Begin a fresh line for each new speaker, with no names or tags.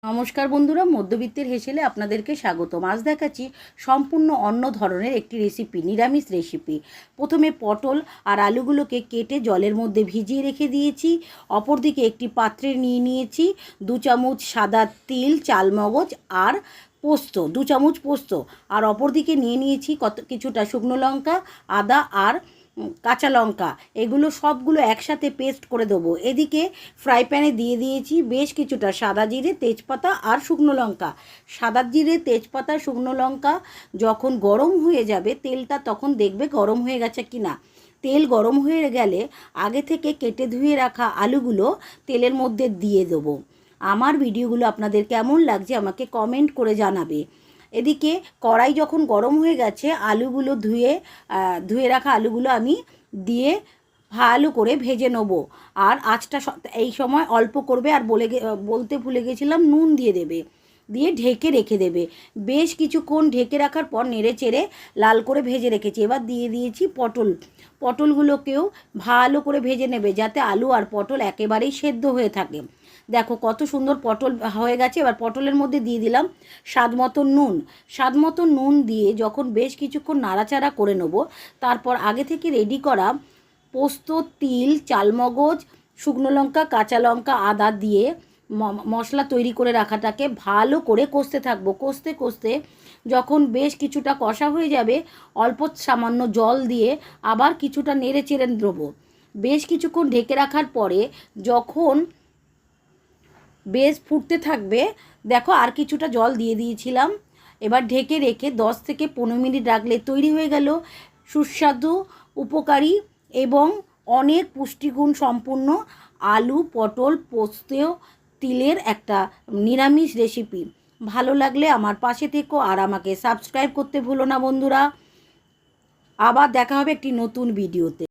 নমস্কার বন্ধুরা, মধ্যবিত্তের হেসেলে আপনাদেরকে স্বাগতম। আজ দেখাচ্ছি সম্পূর্ণ অন্য ধরনের একটি রেসিপি, নিরামিষ রেসিপি। প্রথমে পটল আর আলুগুলোকে কেটে জলের মধ্যে ভিজিয়ে রেখে দিয়েছি। অপরদিকে একটি পাত্রে নিয়ে নিয়েছি 2 চামচ সাদা তিল, চালমগজ আর পোস্ত, 2 চামচ পোস্ত। আর অপরদিকে নিয়ে নিয়েছি কিছুটা শুকনো লঙ্কা, আদা আর কাঁচা লঙ্কা। এগুলো সবগুলো একসাথে পেস্ট করে দেবো। এদিকে ফ্রাই প্যানে দিয়ে দিয়েছি বেশ কিছুটা সাদা জিরে, তেজপাতা আর শুকনো লঙ্কা। সাদা জিরে, তেজপাতা, শুকনো লঙ্কা যখন গরম হয়ে যাবে তেলটা, তখন দেখবে গরম হয়ে গেছে কি না। তেল গরম হয়ে গেলে আগে থেকে কেটে ধুয়ে রাখা আলুগুলো তেলের মধ্যে দিয়ে দেবো। আমার ভিডিওগুলো আপনাদের কেমন লাগছে আমাকে কমেন্ট করে জানাবে। এদিকে কড়াই যখন গরম হয়ে গেছে, আলুগুলো ধুয়ে রাখা আলুগুলো আমি দিয়ে ভালো করে ভেজে নেব। আর আঁচটা এই সময় অল্প করবে। আর বলতে ভুলে গেছিলাম, নুন দিয়ে দেবে, দিয়ে ঢেকে রেখে দেবে। বেশ কিছুক্ষণ ঢেকে রাখার পর নেড়ে চেড়ে লাল করে ভেজে রেখেছি। এবার দিয়ে দিয়েছি পটলগুলোকেও ভালো করে ভেজে নেবে, যাতে আলু আর পটল একেবারেই সেদ্ধ হয়ে থাকে। দেখো কত সুন্দর পটল হয়ে গেছে। এবার পটলের মধ্যে দিয়ে দিলাম স্বাদ মতো নুন দিয়ে যখন বেশ কিছুক্ষণ নাড়াচাড়া করে নেব, তারপর আগে থেকে রেডি করা পোস্ত, তিল, চালমগজ, শুকনো লঙ্কা, কাঁচা লঙ্কা, আদা দিয়ে মশলা তৈরি করে রাখাটাকে ভালো করে কষতে থাকবো। কষতে কষতে যখন বেশ কিছুটা কষা হয়ে যাবে, অল্প সামান্য জল দিয়ে আবার কিছুটা নেড়ে চেড়ে দেবো। বেশ কিছুক্ষণ ঢেকে রাখার পরে যখন বেশ ফুটতে থাকবে, দেখো আর কিছুটা জল দিয়ে দিয়েছিলাম। এবার ঢেকে রেখে 10 থেকে 15 মিনিট রাখলে তৈরি হয়ে গেল সুস্বাদু, উপকারী এবং অনেক পুষ্টিগুণ সম্পূর্ণ আলু, পটল, পোস্ত, তিলের একটা নিরামিষ রেসিপি। ভালো লাগলে আমার পাশে থেকো আর আমাকে সাবস্ক্রাইব করতে ভুলো না বন্ধুরা। আবার দেখা হবে একটি নতুন ভিডিওতে।